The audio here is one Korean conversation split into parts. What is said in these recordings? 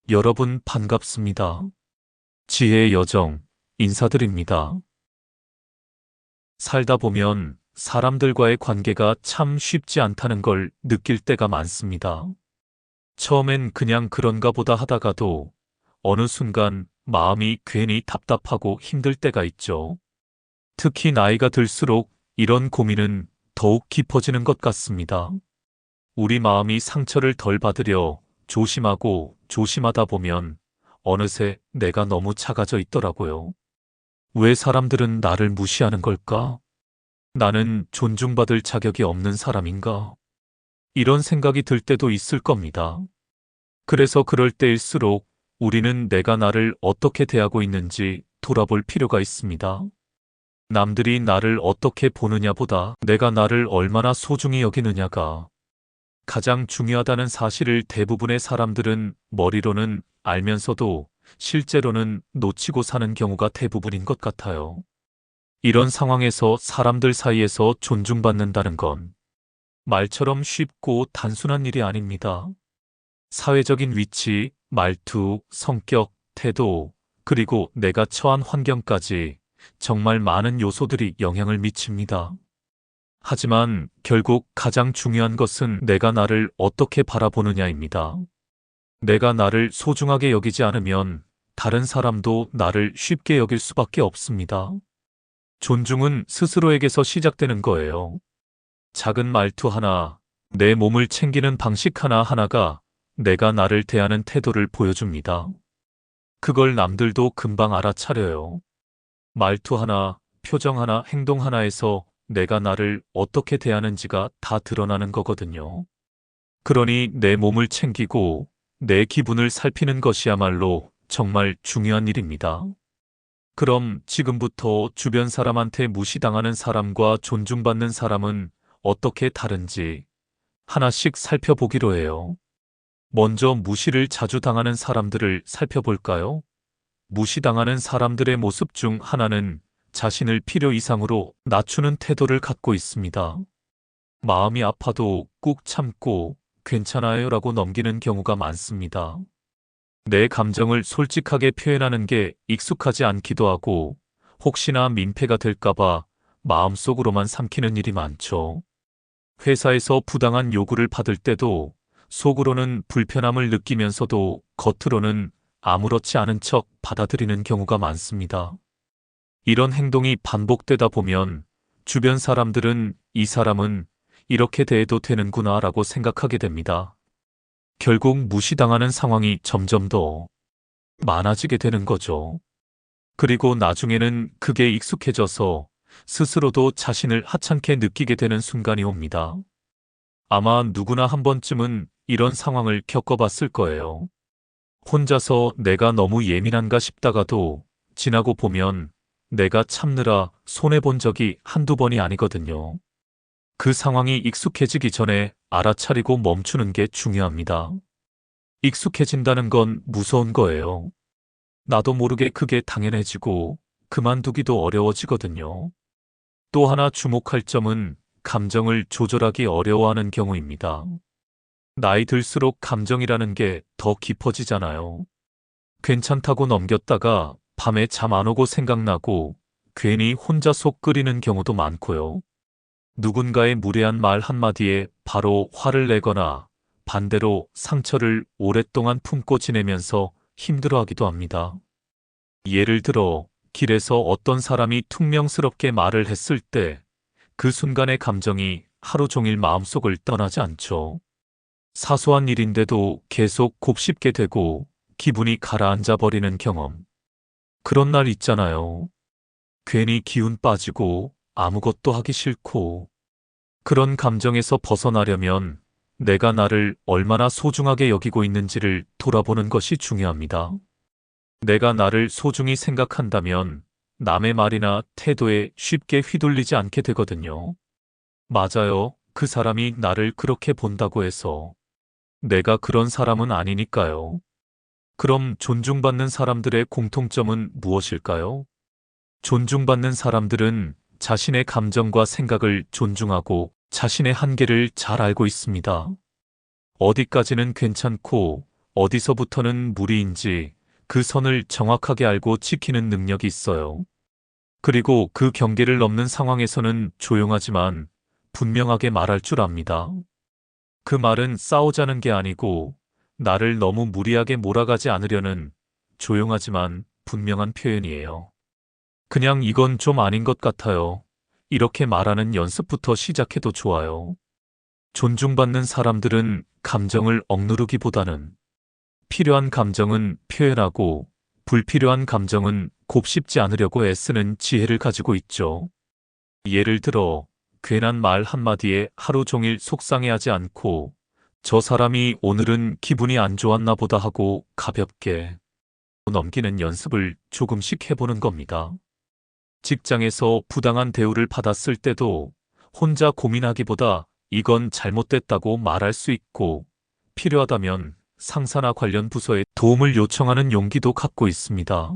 여러분 반갑습니다. 지혜의 여정 인사드립니다. 살다 보면 사람들과의 관계가 참 쉽지 않다는 걸 느낄 때가 많습니다. 처음엔 그냥 그런가 보다 하다가도 어느 순간 마음이 괜히 답답하고 힘들 때가 있죠. 특히 나이가 들수록 이런 고민은 더욱 깊어지는 것 같습니다. 우리 마음이 상처를 덜 받으려 조심하고 조심하다 보면 어느새 내가 너무 작아져 있더라고요. 왜 사람들은 나를 무시하는 걸까? 나는 존중받을 자격이 없는 사람인가? 이런 생각이 들 때도 있을 겁니다. 그래서 그럴 때일수록 우리는 내가 나를 어떻게 대하고 있는지 돌아볼 필요가 있습니다. 남들이 나를 어떻게 보느냐보다 내가 나를 얼마나 소중히 여기느냐가 가장 중요하다는 사실을 대부분의 사람들은 머리로는 알면서도 실제로는 놓치고 사는 경우가 대부분인 것 같아요. 이런 상황에서 사람들 사이에서 존중받는다는 건 말처럼 쉽고 단순한 일이 아닙니다. 사회적인 위치, 말투, 성격, 태도, 그리고 내가 처한 환경까지 정말 많은 요소들이 영향을 미칩니다. 하지만 결국 가장 중요한 것은 내가 나를 어떻게 바라보느냐입니다. 내가 나를 소중하게 여기지 않으면 다른 사람도 나를 쉽게 여길 수밖에 없습니다. 존중은 스스로에게서 시작되는 거예요. 작은 말투 하나, 내 몸을 챙기는 방식 하나하나가 내가 나를 대하는 태도를 보여줍니다. 그걸 남들도 금방 알아차려요. 말투 하나, 표정 하나, 행동 하나에서 내가 나를 어떻게 대하는지가 다 드러나는 거거든요. 그러니 내 몸을 챙기고 내 기분을 살피는 것이야말로 정말 중요한 일입니다. 그럼 지금부터 주변 사람한테 무시당하는 사람과 존중받는 사람은 어떻게 다른지 하나씩 살펴보기로 해요. 먼저 무시를 자주 당하는 사람들을 살펴볼까요? 무시당하는 사람들의 모습 중 하나는 자신을 필요 이상으로 낮추는 태도를 갖고 있습니다. 마음이 아파도 꾹 참고 괜찮아요라고 넘기는 경우가 많습니다. 내 감정을 솔직하게 표현하는 게 익숙하지 않기도 하고 혹시나 민폐가 될까봐 마음속으로만 삼키는 일이 많죠. 회사에서 부당한 요구를 받을 때도 속으로는 불편함을 느끼면서도 겉으로는 아무렇지 않은 척 받아들이는 경우가 많습니다. 이런 행동이 반복되다 보면 주변 사람들은 이 사람은 이렇게 대해도 되는구나 라고 생각하게 됩니다. 결국 무시당하는 상황이 점점 더 많아지게 되는 거죠. 그리고 나중에는 그게 익숙해져서 스스로도 자신을 하찮게 느끼게 되는 순간이 옵니다. 아마 누구나 한 번쯤은 이런 상황을 겪어봤을 거예요. 혼자서 내가 너무 예민한가 싶다가도 지나고 보면 내가 참느라 손해본 적이 한두 번이 아니거든요. 그 상황이 익숙해지기 전에 알아차리고 멈추는 게 중요합니다. 익숙해진다는 건 무서운 거예요. 나도 모르게 그게 당연해지고 그만두기도 어려워지거든요. 또 하나 주목할 점은 감정을 조절하기 어려워하는 경우입니다. 나이 들수록 감정이라는 게 더 깊어지잖아요. 괜찮다고 넘겼다가 밤에 잠 안 오고 생각나고 괜히 혼자 속 끓이는 경우도 많고요. 누군가의 무례한 말 한마디에 바로 화를 내거나 반대로 상처를 오랫동안 품고 지내면서 힘들어하기도 합니다. 예를 들어 길에서 어떤 사람이 퉁명스럽게 말을 했을 때 그 순간의 감정이 하루 종일 마음속을 떠나지 않죠. 사소한 일인데도 계속 곱씹게 되고 기분이 가라앉아 버리는 경험. 그런 날 있잖아요. 괜히 기운 빠지고 아무것도 하기 싫고 그런 감정에서 벗어나려면 내가 나를 얼마나 소중하게 여기고 있는지를 돌아보는 것이 중요합니다. 내가 나를 소중히 생각한다면 남의 말이나 태도에 쉽게 휘둘리지 않게 되거든요. 맞아요. 그 사람이 나를 그렇게 본다고 해서 내가 그런 사람은 아니니까요. 그럼 존중받는 사람들의 공통점은 무엇일까요? 존중받는 사람들은 자신의 감정과 생각을 존중하고 자신의 한계를 잘 알고 있습니다. 어디까지는 괜찮고 어디서부터는 무리인지 그 선을 정확하게 알고 지키는 능력이 있어요. 그리고 그 경계를 넘는 상황에서는 조용하지만 분명하게 말할 줄 압니다. 그 말은 싸우자는 게 아니고 나를 너무 무리하게 몰아가지 않으려는 조용하지만 분명한 표현이에요. 그냥 이건 좀 아닌 것 같아요. 이렇게 말하는 연습부터 시작해도 좋아요. 존중받는 사람들은 감정을 억누르기보다는 필요한 감정은 표현하고 불필요한 감정은 곱씹지 않으려고 애쓰는 지혜를 가지고 있죠. 예를 들어, 괜한 말 한마디에 하루 종일 속상해하지 않고 저 사람이 오늘은 기분이 안 좋았나 보다 하고 가볍게 넘기는 연습을 조금씩 해보는 겁니다. 직장에서 부당한 대우를 받았을 때도 혼자 고민하기보다 이건 잘못됐다고 말할 수 있고 필요하다면 상사나 관련 부서에 도움을 요청하는 용기도 갖고 있습니다.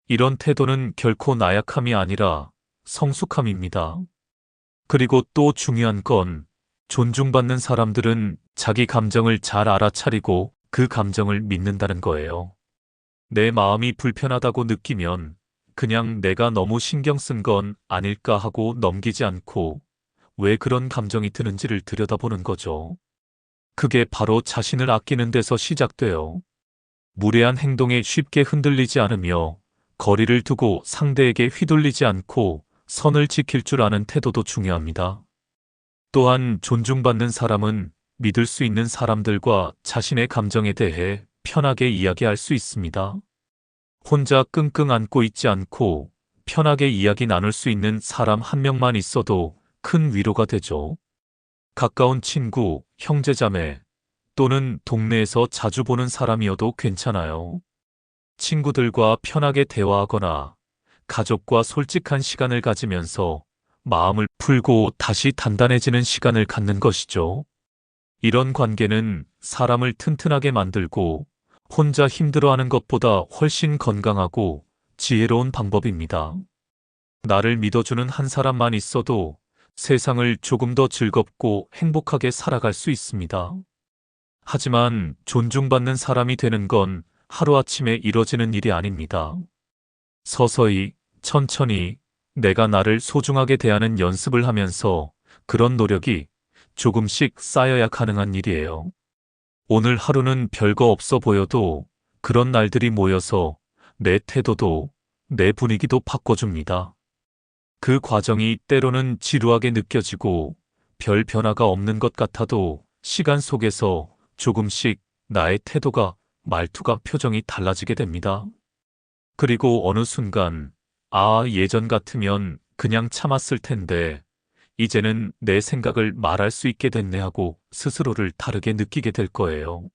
이런 태도는 결코 나약함이 아니라 성숙함입니다. 그리고 또 중요한 건 존중받는 사람들은 자기 감정을 잘 알아차리고 그 감정을 믿는다는 거예요. 내 마음이 불편하다고 느끼면 그냥 내가 너무 신경 쓴 건 아닐까 하고 넘기지 않고 왜 그런 감정이 드는지를 들여다보는 거죠. 그게 바로 자신을 아끼는 데서 시작돼요. 무례한 행동에 쉽게 흔들리지 않으며 거리를 두고 상대에게 휘둘리지 않고 선을 지킬 줄 아는 태도도 중요합니다. 또한 존중받는 사람은 믿을 수 있는 사람들과 자신의 감정에 대해 편하게 이야기할 수 있습니다. 혼자 끙끙 앓고 있지 않고 편하게 이야기 나눌 수 있는 사람 한 명만 있어도 큰 위로가 되죠. 가까운 친구, 형제자매 또는 동네에서 자주 보는 사람이어도 괜찮아요. 친구들과 편하게 대화하거나 가족과 솔직한 시간을 가지면서 마음을 풀고 다시 단단해지는 시간을 갖는 것이죠. 이런 관계는 사람을 튼튼하게 만들고 혼자 힘들어하는 것보다 훨씬 건강하고 지혜로운 방법입니다. 나를 믿어주는 한 사람만 있어도 세상을 조금 더 즐겁고 행복하게 살아갈 수 있습니다. 하지만 존중받는 사람이 되는 건 하루아침에 이뤄지는 일이 아닙니다. 서서히, 천천히 내가 나를 소중하게 대하는 연습을 하면서 그런 노력이 조금씩 쌓여야 가능한 일이에요. 오늘 하루는 별거 없어 보여도 그런 날들이 모여서 내 태도도 내 분위기도 바꿔줍니다. 그 과정이 때로는 지루하게 느껴지고 별 변화가 없는 것 같아도 시간 속에서 조금씩 나의 태도가, 말투가, 표정이 달라지게 됩니다. 그리고 어느 순간, 예전 같으면 그냥 참았을 텐데 이제는 내 생각을 말할 수 있게 됐네 하고 스스로를 다르게 느끼게 될 거예요.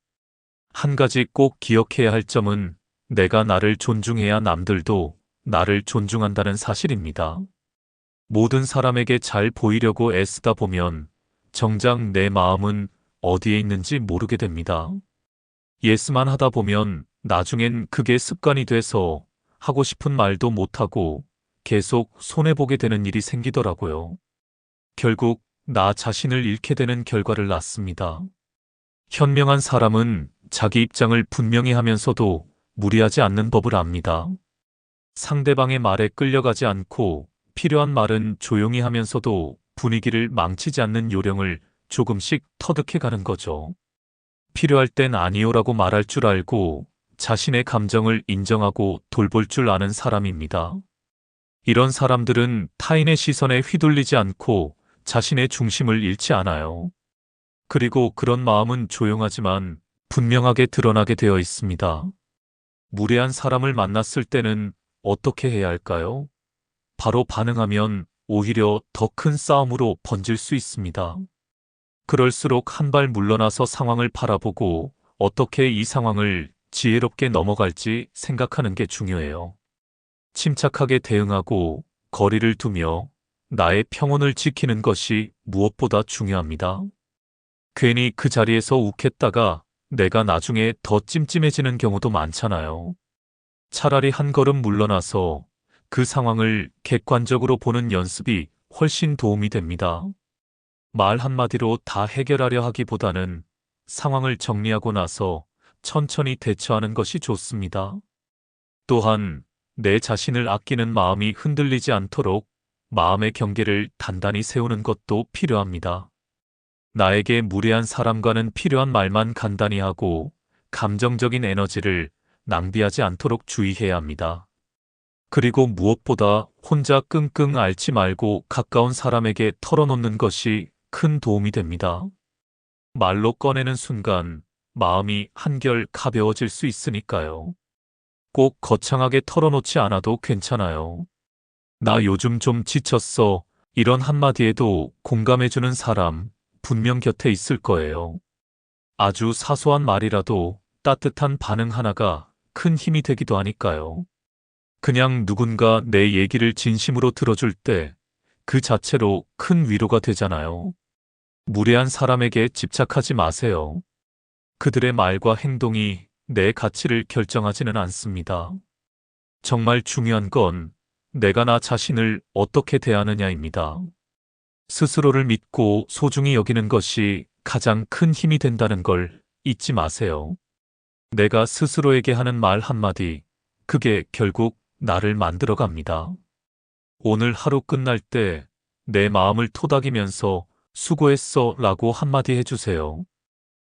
한 가지 꼭 기억해야 할 점은 내가 나를 존중해야 남들도 나를 존중한다는 사실입니다. 모든 사람에게 잘 보이려고 애쓰다 보면 정작 내 마음은 어디에 있는지 모르게 됩니다. 예스만 하다 보면 나중엔 그게 습관이 돼서 하고 싶은 말도 못하고 계속 손해보게 되는 일이 생기더라고요. 결국 나 자신을 잃게 되는 결과를 낳습니다. 현명한 사람은 자기 입장을 분명히 하면서도 무리하지 않는 법을 압니다. 상대방의 말에 끌려가지 않고 필요한 말은 조용히 하면서도 분위기를 망치지 않는 요령을 조금씩 터득해가는 거죠. 필요할 땐 아니요라고 말할 줄 알고 자신의 감정을 인정하고 돌볼 줄 아는 사람입니다. 이런 사람들은 타인의 시선에 휘둘리지 않고 자신의 중심을 잃지 않아요. 그리고 그런 마음은 조용하지만 분명하게 드러나게 되어 있습니다. 무례한 사람을 만났을 때는 어떻게 해야 할까요? 바로 반응하면 오히려 더 큰 싸움으로 번질 수 있습니다. 그럴수록 한 발 물러나서 상황을 바라보고 어떻게 이 상황을 지혜롭게 넘어갈지 생각하는 게 중요해요. 침착하게 대응하고 거리를 두며 나의 평온을 지키는 것이 무엇보다 중요합니다. 괜히 그 자리에서 욱했다가 내가 나중에 더 찜찜해지는 경우도 많잖아요. 차라리 한 걸음 물러나서 그 상황을 객관적으로 보는 연습이 훨씬 도움이 됩니다. 말 한마디로 다 해결하려 하기보다는 상황을 정리하고 나서 천천히 대처하는 것이 좋습니다. 또한 내 자신을 아끼는 마음이 흔들리지 않도록 마음의 경계를 단단히 세우는 것도 필요합니다. 나에게 무례한 사람과는 필요한 말만 간단히 하고 감정적인 에너지를 낭비하지 않도록 주의해야 합니다. 그리고 무엇보다 혼자 끙끙 앓지 말고 가까운 사람에게 털어놓는 것이 큰 도움이 됩니다. 말로 꺼내는 순간 마음이 한결 가벼워질 수 있으니까요. 꼭 거창하게 털어놓지 않아도 괜찮아요. 나 요즘 좀 지쳤어. 이런 한마디에도 공감해주는 사람 분명 곁에 있을 거예요. 아주 사소한 말이라도 따뜻한 반응 하나가 큰 힘이 되기도 하니까요. 그냥 누군가 내 얘기를 진심으로 들어줄 때 그 자체로 큰 위로가 되잖아요. 무례한 사람에게 집착하지 마세요. 그들의 말과 행동이 내 가치를 결정하지는 않습니다. 정말 중요한 건 내가 나 자신을 어떻게 대하느냐입니다. 스스로를 믿고 소중히 여기는 것이 가장 큰 힘이 된다는 걸 잊지 마세요. 내가 스스로에게 하는 말 한마디, 그게 결국 나를 만들어 갑니다. 오늘 하루 끝날 때 내 마음을 토닥이면서 수고했어 라고 한마디 해주세요.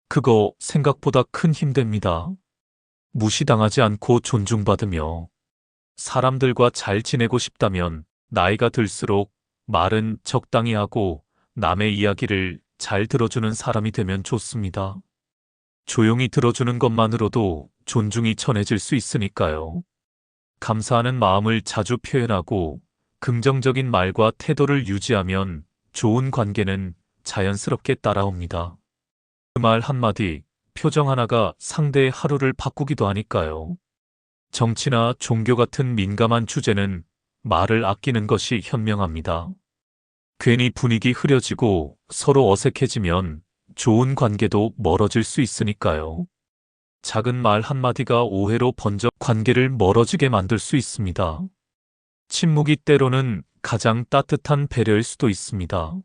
그거 생각보다 큰 힘 됩니다. 무시당하지 않고 존중받으며 사람들과 잘 지내고 싶다면 나이가 들수록 말은 적당히 하고 남의 이야기를 잘 들어주는 사람이 되면 좋습니다. 조용히 들어주는 것만으로도 존중이 전해질 수 있으니까요. 감사하는 마음을 자주 표현하고 긍정적인 말과 태도를 유지하면 좋은 관계는 자연스럽게 따라옵니다. 그 말 한마디, 표정 하나가 상대의 하루를 바꾸기도 하니까요. 정치나 종교 같은 민감한 주제는 말을 아끼는 것이 현명합니다. 괜히 분위기 흐려지고 서로 어색해지면 좋은 관계도 멀어질 수 있으니까요. 작은 말 한마디가 오해로 번져 관계를 멀어지게 만들 수 있습니다. 침묵이 때로는 가장 따뜻한 배려일 수도 있습니다.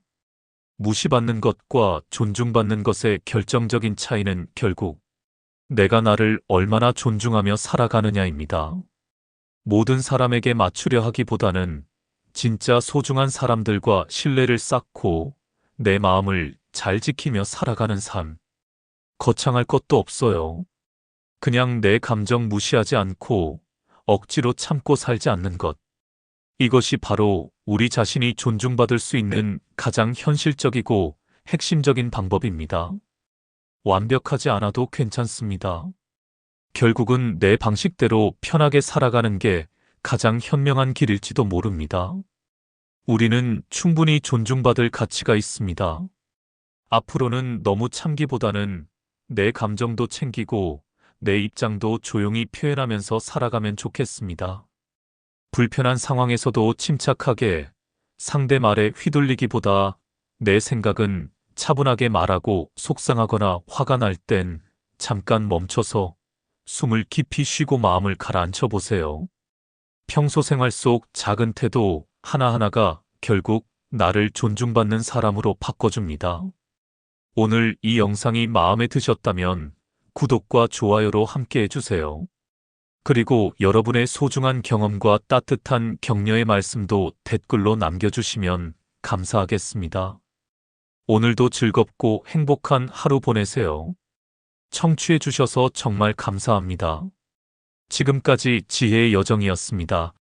무시받는 것과 존중받는 것의 결정적인 차이는 결국 내가 나를 얼마나 존중하며 살아가느냐입니다. 모든 사람에게 맞추려 하기보다는 진짜 소중한 사람들과 신뢰를 쌓고 내 마음을 잘 지키며 살아가는 삶. 거창할 것도 없어요. 그냥 내 감정 무시하지 않고 억지로 참고 살지 않는 것. 이것이 바로 우리 자신이 존중받을 수 있는 가장 현실적이고 핵심적인 방법입니다. 완벽하지 않아도 괜찮습니다. 결국은 내 방식대로 편하게 살아가는 게 가장 현명한 길일지도 모릅니다. 우리는 충분히 존중받을 가치가 있습니다. 앞으로는 너무 참기보다는 내 감정도 챙기고 내 입장도 조용히 표현하면서 살아가면 좋겠습니다. 불편한 상황에서도 침착하게 상대 말에 휘둘리기보다 내 생각은 차분하게 말하고 속상하거나 화가 날 땐 잠깐 멈춰서 숨을 깊이 쉬고 마음을 가라앉혀 보세요. 평소 생활 속 작은 태도 하나하나가 결국 나를 존중받는 사람으로 바꿔줍니다. 오늘 이 영상이 마음에 드셨다면 구독과 좋아요로 함께 해주세요. 그리고 여러분의 소중한 경험과 따뜻한 격려의 말씀도 댓글로 남겨주시면 감사하겠습니다. 오늘도 즐겁고 행복한 하루 보내세요. 청취해 주셔서 정말 감사합니다. 지금까지 지혜의 여정이었습니다.